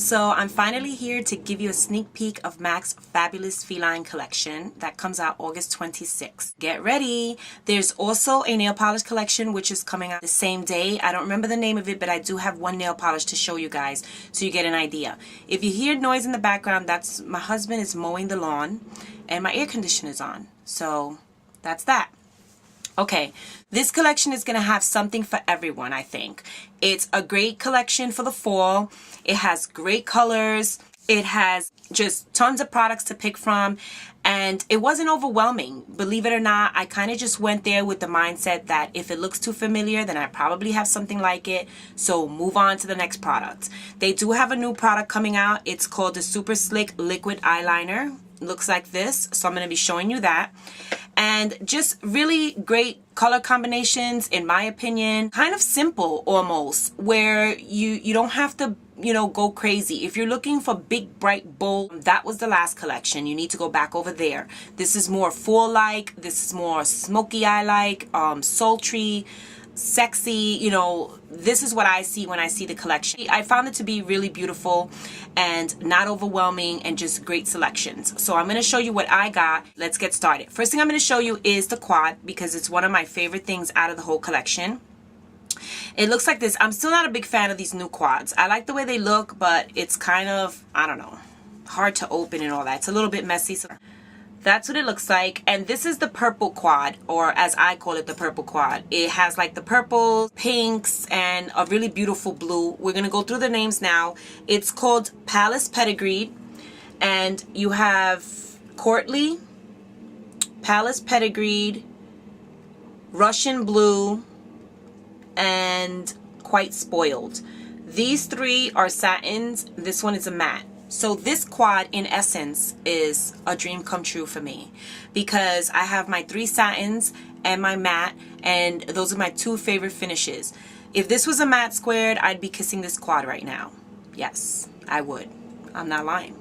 So I'm finally here to give you a sneak peek of MAC's fabulous Feline collection that comes out August 26th. Get ready! There's also a nail polish collection which is coming out the same day. I don't remember the name of it, but I do have one nail polish to show you guys so you get an idea. If you hear noise in the background, that's my husband is mowing the lawn and my air conditioner is on. So that's that. Okay, this collection is going to have something for everyone, I think. It's a great collection for the fall. It has great colors. It has just tons of products to pick from. And it wasn't overwhelming. Believe it or not, I kind of just went there with the mindset that if it looks too familiar, then I probably have something like it. So move on to the next product. They do have a new product coming out. It's called the Superslick Liquid Eyeliner. Looks like this, so I'm going to be showing you that. And just really great color combinations, in my opinion. Kind of simple almost, where you don't have to, you know, go crazy. If you're looking for big, bright, bold, that was the last collection. You need to go back over there. This is more fall-like. This is more smoky eye-like, sultry, sexy. You know, this is what I see when I see the collection. I found it to be really beautiful and not overwhelming and just great selections. So I'm going to show you what I got. Let's get started. First thing I'm going to show you is the quad, because it's one of my favorite things out of the whole collection. It looks like this. I'm still not a big fan of these new quads. I like the way they look, but it's kind of, I don't know, hard to open and all that. It's a little bit messy. So that's what it looks like. And this is the purple quad, or as I call it, the purple quad. It has like the purples, pinks, and a really beautiful blue. We're going to go through the names now. It's called Pedigreed. And you have Courtly, Palace Pedigreed, Russian Blue, and Quite Spoiled. These three are satins. This one is a matte. So this quad in essence is a dream come true for me, because I have my 3 satins and my matte, and those are my 2 favorite finishes. If this was a matte squared, I'd be kissing this quad right now. Yes, I would. I'm not lying.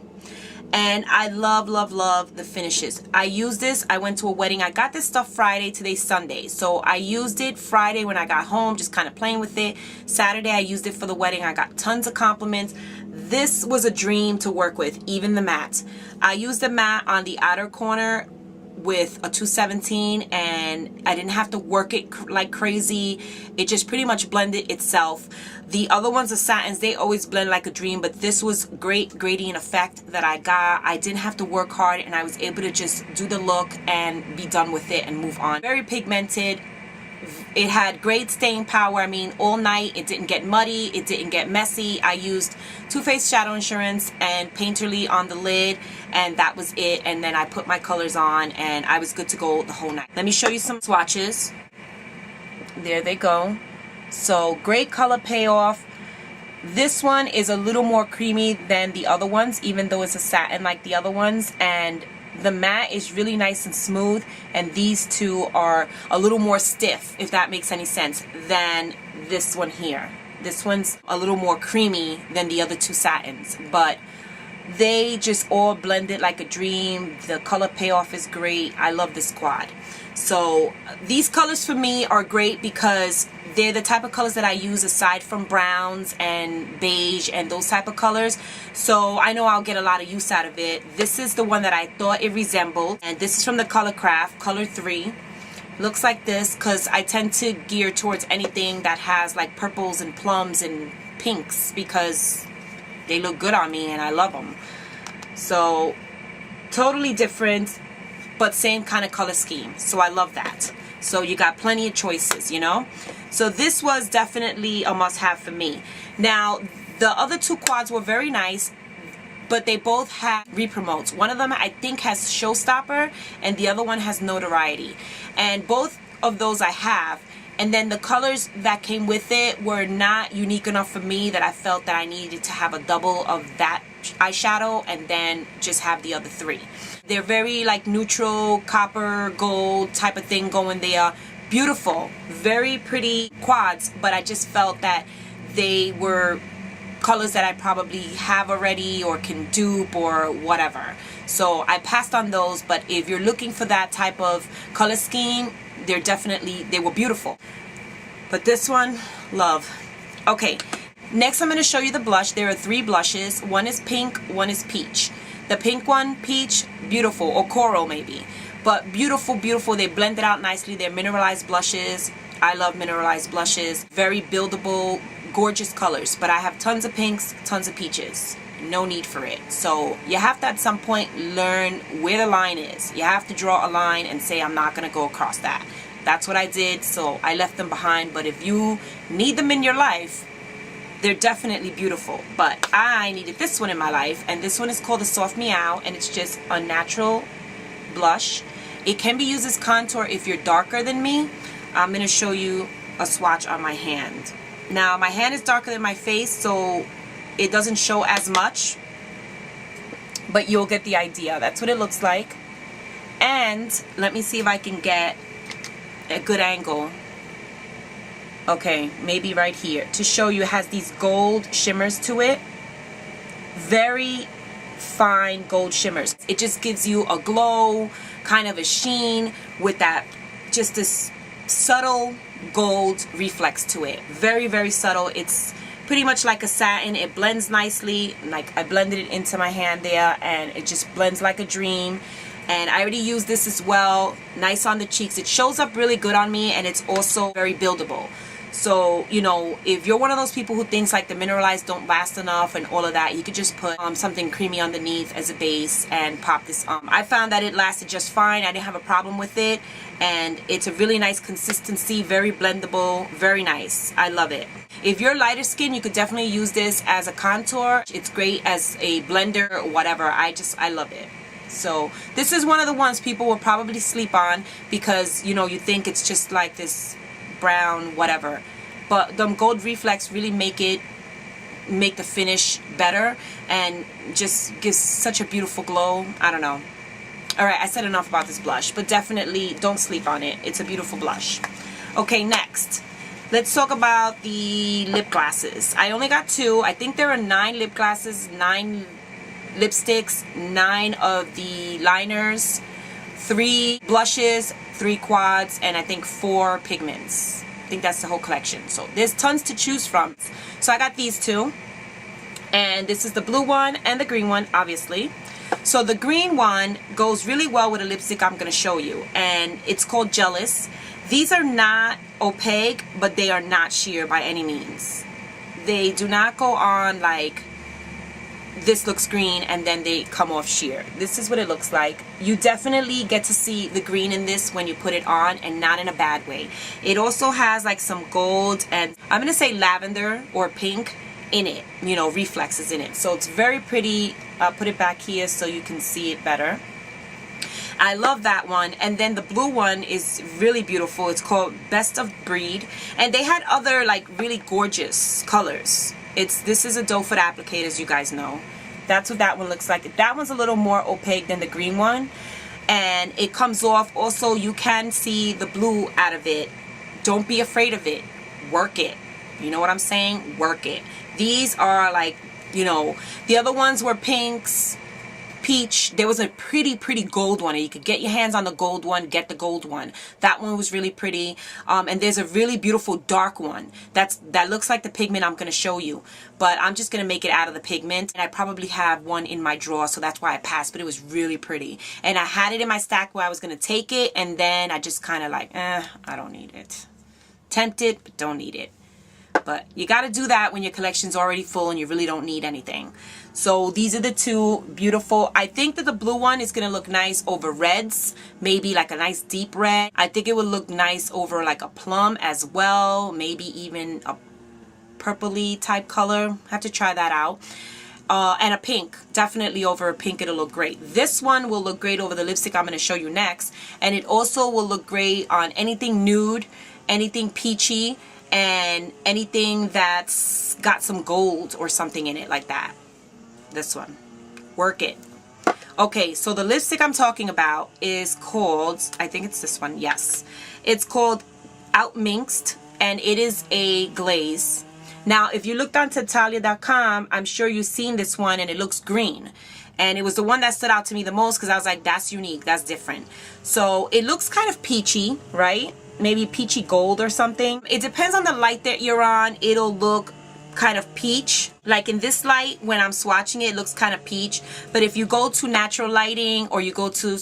And I love, love, love the finishes. I use this. I went to a wedding. I got this stuff Friday, today's Sunday. So I used it Friday when I got home, just kind of playing with it. Saturday, I used it for the wedding. I got tons of compliments. This was a dream to work with, even the matte. I used the matte on the outer corner with a 217, and I didn't have to work it like crazy. It just pretty much blended itself. The other ones are satins. They always blend like a dream, but this was great gradient effect that I got. I didn't have to work hard, and I was able to just do the look and be done with it and move on. Very pigmented. It had great staying power. I mean, all night. It didn't get muddy. It didn't get messy. I used Too Faced Shadow Insurance and Painterly on the lid, and that was it. And then I put my colors on, and I was good to go the whole night. Let me show you some swatches. There they go. So great color payoff. This one is a little more creamy than the other ones, even though it's a satin like the other ones. And the matte is really nice and smooth, and these two are a little more stiff, if that makes any sense, than this one here. This one's a little more creamy than the other 2 satins, but they just all blended like a dream. The color payoff is great. I love this quad. So these colors for me are great because they're the type of colors that I use aside from browns and beige and those type of colors. So I know I'll get a lot of use out of it. This is the one that I thought it resembled. And this is from the Color Craft, color 3. Looks like this because I tend to gear towards anything that has like purples and plums and pinks because they look good on me and I love them. So totally different, but same kind of color scheme. So I love that. So you got plenty of choices, you know. So this was definitely a must-have for me. Now, the other 2 quads were very nice, but they both have re-promotes. One of them, I think, has Showstopper, and the other one has Notoriety. And both of those I have. And then the colors that came with it were not unique enough for me that I felt that I needed to have a double of that eyeshadow and then just have the other 3. They're very like neutral, copper, gold type of thing going there. Beautiful, very pretty quads, but I just felt that they were colors that I probably have already or can dupe or whatever. So I passed on those, but if you're looking for that type of color scheme, they were beautiful. But this one, love. Okay, Next, I'm going to show you the blush. There are 3 blushes. One is pink, one is peach. The pink one, peach, beautiful, or coral maybe. But beautiful, beautiful. They blend it out nicely. They're mineralized blushes. I love mineralized blushes. Very buildable, gorgeous colors. But I have tons of pinks, tons of peaches. No need for it. So you have to at some point learn where the line is. You have to draw a line and say, I'm not going to go across that. That's what I did, so I left them behind. But if you need them in your life, they're definitely beautiful. But I needed this one in my life, and this one is called the Soft Meow, and it's just a natural blush. It can be used as contour if you're darker than me. I'm going to show you a swatch on my hand. Now, my hand is darker than my face, so it doesn't show as much, but you'll get the idea. That's what it looks like. And let me see if I can get a good angle. Okay, maybe right here to show you. It has these gold shimmers to it. Very fine gold shimmers. It just gives you a glow, kind of a sheen with that, just this subtle gold reflex to it. Very, very subtle. It's pretty much like a satin. It blends nicely. Like I blended it into my hand there, and it just blends like a dream. And I already used this as well. Nice on the cheeks. It shows up really good on me, and it's also very buildable. So, you know, if you're one of those people who thinks like the Mineralized don't last enough and all of that, you could just put something creamy underneath as a base and pop this on. I found that it lasted just fine. I didn't have a problem with it. And it's a really nice consistency, very blendable, very nice. I love it. If you're lighter skin, you could definitely use this as a contour. It's great as a blender or whatever. I love it. So this is one of the ones people will probably sleep on because, you know, you think it's just like this brown whatever, but the gold reflex really make the finish better and just gives such a beautiful glow. I don't know. Alright, I said enough about this blush, but definitely don't sleep on it. It's a beautiful blush. Okay, next let's talk about the lip glosses. I only got 2. I think there are 9 lip glosses, 9 lipsticks, 9 of the liners, 3 blushes, 3 quads, and I think 4 pigments. I think that's the whole collection. So there's tons to choose from. So I got these 2. And this is the blue one and the green one, obviously. So the green one goes really well with a lipstick I'm going to show you. And it's called Jealous. These are not opaque, but they are not sheer by any means. They do not go on like this looks green and then they come off sheer. This is what it looks like. You definitely get to see the green in this when you put it on, and not in a bad way. It also has like some gold and I'm gonna say lavender or pink in it, you know, reflexes in it. So it's very pretty. I'll put it back here so you can see it better. I love that one. And then the blue one is really beautiful. It's called Best of Breed, and they had other like really gorgeous colors. This is a doe foot applicator, as you guys know. That's what that one looks like. That one's a little more opaque than the green one, and it comes off. Also, you can see the blue out of it. Don't be afraid of it. Work it. You know what I'm saying? Work it. These are like, you know, the other ones were pinks, peach. There was a pretty gold one, and you could get your hands on the gold one. Get the gold one. That one was really pretty. And there's a really beautiful dark one that looks like the pigment I'm going to show you, but I'm just going to make it out of the pigment, and I probably have one in my drawer, so that's why I passed. But it was really pretty, and I had it in my stack where I was going to take it, and then I just kind of like, I don't need it. Tempted, but don't need it. But you got to do that when your collection's already full and you really don't need anything. So these are the 2 beautiful. I think that the blue one is going to look nice over reds. Maybe like a nice deep red. I think it would look nice over like a plum as well. Maybe even a purpley type color. Have to try that out. And a pink. Definitely over a pink it'll look great. This one will look great over the lipstick I'm going to show you next. And it also will look great on anything nude, anything peachy, and anything that's got some gold or something in it like that. This one. Work it. Okay, so the lipstick I'm talking about is called, I think it's this one, yes. It's called Out-minxed, and it is a glaze. Now, if you looked on Tatalia.com, I'm sure you've seen this one, and it looks green. And it was the one that stood out to me the most because I was like, that's unique, that's different. So it looks kind of peachy, right? Maybe peachy gold or something. It depends on the light that you're on. It'll look kind of peach. Like in this light, when I'm swatching it, it looks kind of peach. But if you go to natural lighting or you go to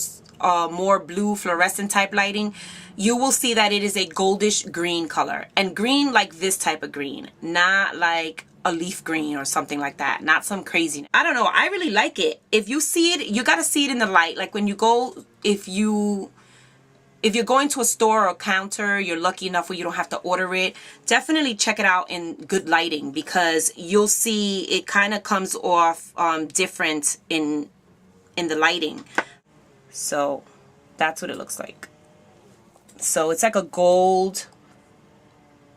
more blue fluorescent type lighting, you will see that it is a goldish green color. And green like this type of green, not like a leaf green or something like that. Not some crazy. I don't know. I really like it. If you see it, you got to see it in the light. Like when you go, if you're going to a store or a counter, you're lucky enough where you don't have to order it, definitely check it out in good lighting, because you'll see it kind of comes off different in the lighting. So that's what it looks like. So it's like a gold,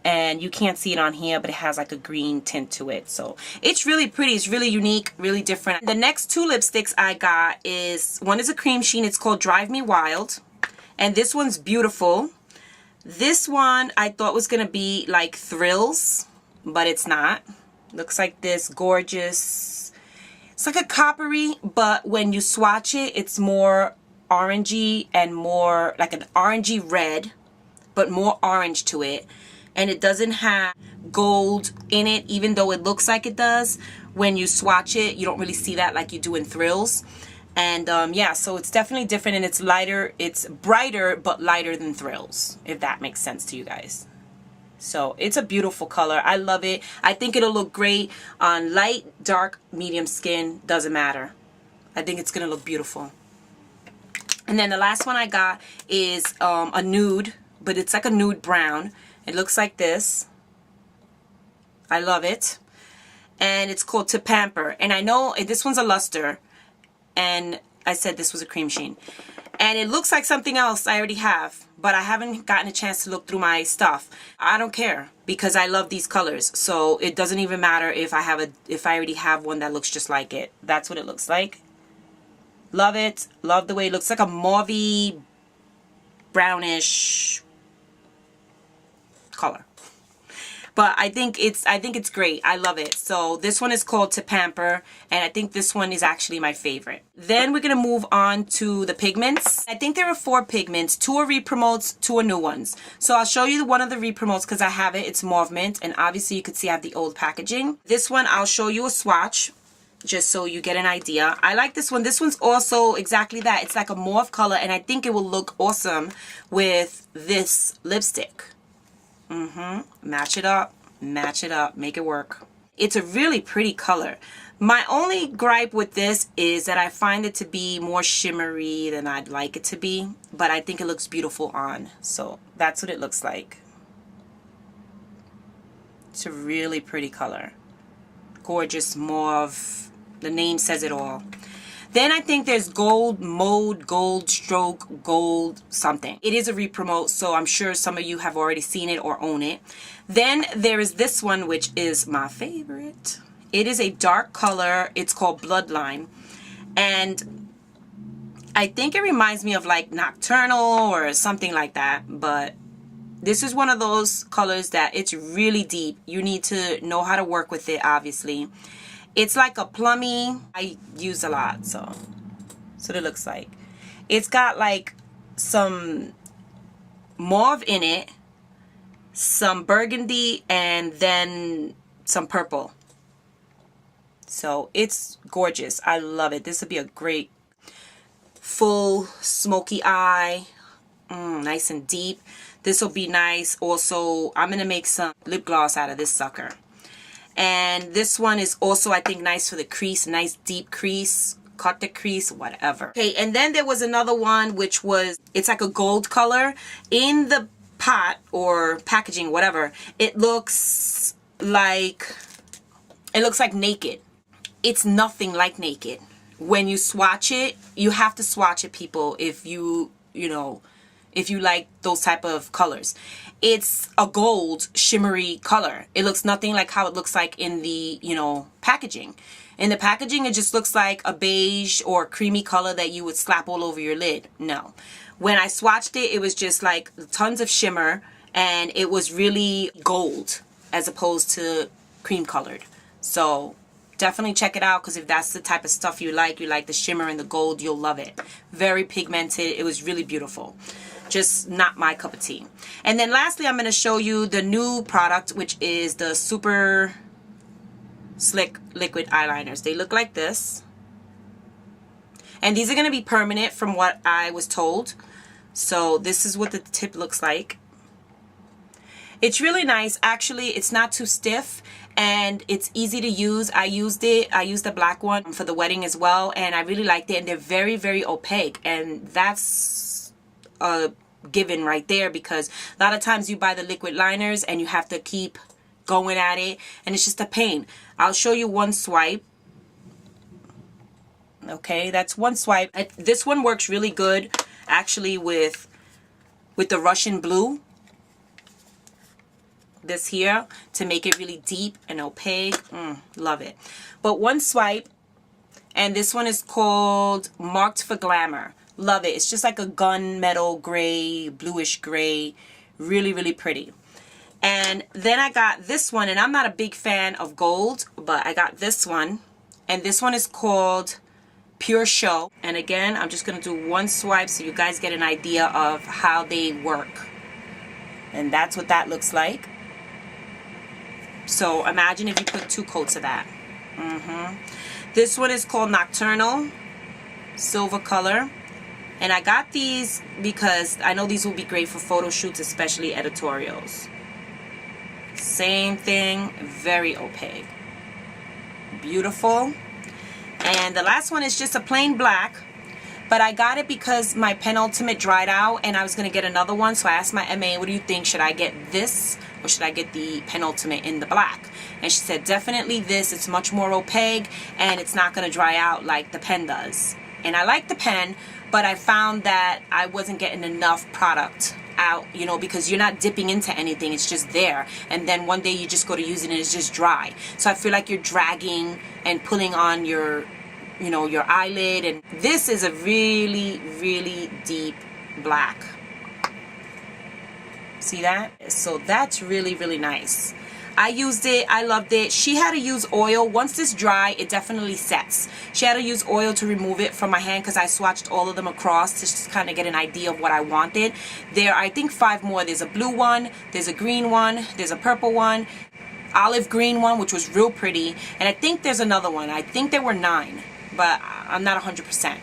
and you can't see it on here, but it has like a green tint to it. So it's really pretty. It's really unique, really different. The next two lipsticks I got is, one is a cream sheen. It's called Drive Me Wild. And this one's beautiful. This one I thought was going to be like Thrills, but it's not. Looks like this gorgeous. It's like a coppery, but when you swatch it, it's more orangey and more like an orangey red, but more orange to it. And it doesn't have gold in it, even though it looks like it does. When you swatch it, you don't really see that like you do in Thrills. And yeah, so it's definitely different, and it's lighter. It's brighter, but lighter than Thrills, if that makes sense to you guys. So it's a beautiful color. I love it. I think it'll look great on light, dark, medium skin. Doesn't matter. I think it's going to look beautiful. And then the last one I got is a nude, but it's like a nude brown. It looks like this. I love it. And it's called To Pamper. And I know this one's a luster. And I said this was a cream sheen. And it looks like something else I already have. But I haven't gotten a chance to look through my stuff. I don't care, because I love these colors. So it doesn't even matter if I already have one that looks just like it. That's what it looks like. Love it. Love the way it looks. Like a mauvey, brownish color. But I think it's great. I love it. So this one is called To Pamper, and I think this one is actually my favorite. Then we're going to move on to the pigments. I think there are 4 pigments. 2 are re-promotes, 2 are new ones. So I'll show you one of the re-promotes because I have it. It's Mauvement, and obviously you could see I have the old packaging. This one, I'll show you a swatch just so you get an idea. I like this one. This one's also exactly that. It's like a mauve color, and I think it will look awesome with this lipstick. Match it up, make it work. It's a really pretty color. My only gripe with this is that I find it to be more shimmery than I'd like it to be, but I think it looks beautiful on. So that's what it looks like. It's a really pretty color. Gorgeous mauve. The name says it all. Then I think there's Gold Mode, Gold Stroke, Gold something. It is a re-promote, so I'm sure some of you have already seen it or own it. Then there is this one, which is my favorite. It is a dark color. It's called Bloodline. And I think it reminds me of like Nocturnal or something like that. But this is one of those colors that it's really deep. You need to know how to work with it, obviously. It's like a plummy. I use a lot, so that's what it looks like. It's got like some mauve in it, some burgundy, and then some purple. So it's gorgeous. I love it. This would be a great full smoky eye. Nice and deep. This will be nice. Also, I'm going to make some lip gloss out of this sucker. And this one is also, I think, nice for the crease. Nice deep crease. Cut the crease, whatever. Okay, and then there was another one, which was, it's like a gold color. In the pot or packaging, whatever, it looks like Naked. It's nothing like Naked. When you swatch it, you have to swatch it, people, if you like those type of colors. It's a gold shimmery color. It looks nothing like how it looks like in the, packaging. In the packaging, it just looks like a beige or creamy color that you would slap all over your lid. No. When I swatched it, it was just like tons of shimmer, and it was really gold as opposed to cream colored. So definitely check it out, because if that's the type of stuff you like the shimmer and the gold, you'll love it. Very pigmented. It was really beautiful. Just not my cup of tea. And then lastly, I'm going to show you the new product, which is the Superslick Slick liquid eyeliners. They look like this. And these are going to be permanent from what I was told. So this is what the tip looks like. It's really nice. Actually, it's not too stiff and it's easy to use. I used the black one for the wedding as well, and I really liked it. And they're very, very opaque, and that's a given right there, because a lot of times you buy the liquid liners and you have to keep going at it, and it's just a pain. I'll show you one swipe. Okay, that's one swipe. This one works really good actually with the Russian blue, this here, to make it really deep and opaque. Love it. But one swipe, and this one is called Marked for Glamour. Love it. It's just like a gunmetal gray, bluish gray. Really, really pretty. And then I got this one, and I'm not a big fan of gold, but I got this one, and this one is called Pure Show. And again, I'm just going to do one swipe so you guys get an idea of how they work. And that's what that looks like. So imagine if you put 2 coats of that. This one is called Nocturnal, silver color. And I got these because I know these will be great for photo shoots, especially editorials. Same thing, very opaque. Beautiful. And the last one is just a plain black, but I got it because my penultimate dried out and I was going to get another one. So I asked my MA, what do you think? Should I get this or should I get the penultimate in the black? And she said, definitely this. It's much more opaque and it's not going to dry out like the pen does. And I like the pen, but I found that I wasn't getting enough product out, you know, because you're not dipping into anything. It's just there. And then one day you just go to use it and it's just dry. So I feel like you're dragging and pulling on your, you know, your eyelid. And this is a really, really deep black. See that? So that's really, really nice. I used it. I loved it. She had to use oil. Once this dry, it definitely sets. She had to use oil to remove it from my hand because I swatched all of them across to just kind of get an idea of what I wanted. There are, I think, 5 more. There's a blue one. There's a green one. There's a purple one. Olive green one, which was real pretty. And I think there's another one. I think there were 9, but I'm not 100%.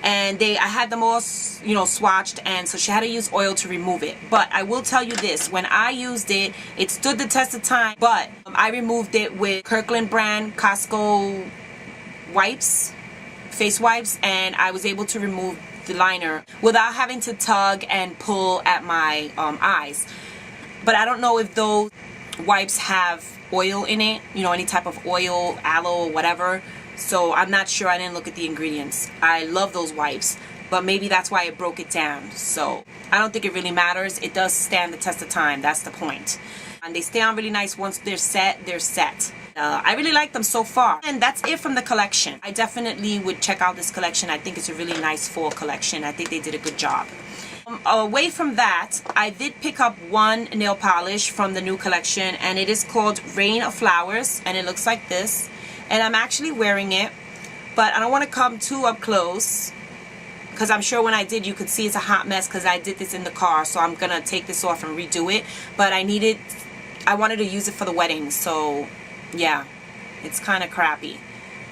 And I had them all, you know, swatched, and so she had to use oil to remove it. But I will tell you this, when I used it, it stood the test of time, but I removed it with Kirkland brand Costco wipes, face wipes, and I was able to remove the liner without having to tug and pull at my eyes. But I don't know if those wipes have oil in it, you know, any type of oil, aloe, whatever. So I'm not sure. I didn't look at the ingredients. I love those wipes, but maybe that's why it broke it down. So I don't think it really matters. It does stand the test of time. That's the point. And they stay on really nice. Once they're set, they're set. I really like them so far. And that's it from the collection. I definitely would check out this collection. I think it's a really nice fall collection. I think they did a good job. Away from that, I did pick up one nail polish from the new collection, and it is called Rain of Flowers, and it looks like this. And I'm actually wearing it, but I don't want to come too up close because I'm sure when I did, you could see it's a hot mess because I did this in the car. So I'm going to take this off and redo it. But I wanted to use it for the wedding. So yeah, it's kind of crappy.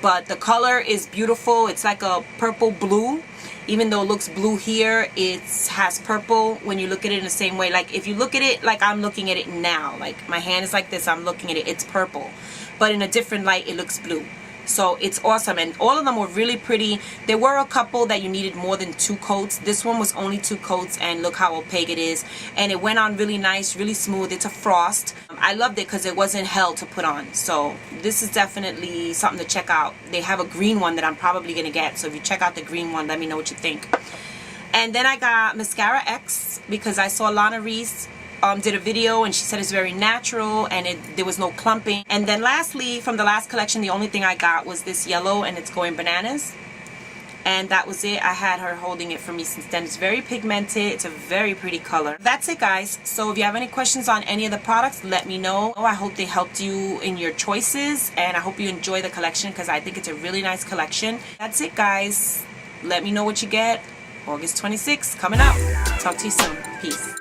But the color is beautiful. It's like a purple blue. Even though it looks blue here, it has purple when you look at it in the same way. Like if you look at it like I'm looking at it now, like my hand is like this, I'm looking at it, it's purple. But in a different light, it looks blue. So it's awesome. And all of them were really pretty. There were a couple that you needed more than 2 coats. This one was only 2 coats, and look how opaque it is. And it went on really nice, really smooth. It's a frost. I loved it because it wasn't hell to put on. So this is definitely something to check out. They have a green one that I'm probably going to get. So if you check out the green one, let me know what you think. And then I got Mascara X because I saw Lana Reese did a video and she said it's very natural and there was no clumping. And then lastly, from the last collection, the only thing I got was this yellow, and it's going bananas. And that was it. I had her holding it for me since then. It's very pigmented. It's a very pretty color. That's it, guys. So if you have any questions on any of the products, let me know. I hope they helped you in your choices, and I hope you enjoy the collection because I think it's a really nice collection. That's it, guys. Let me know what you get. August 26th coming up. Talk to you soon. Peace.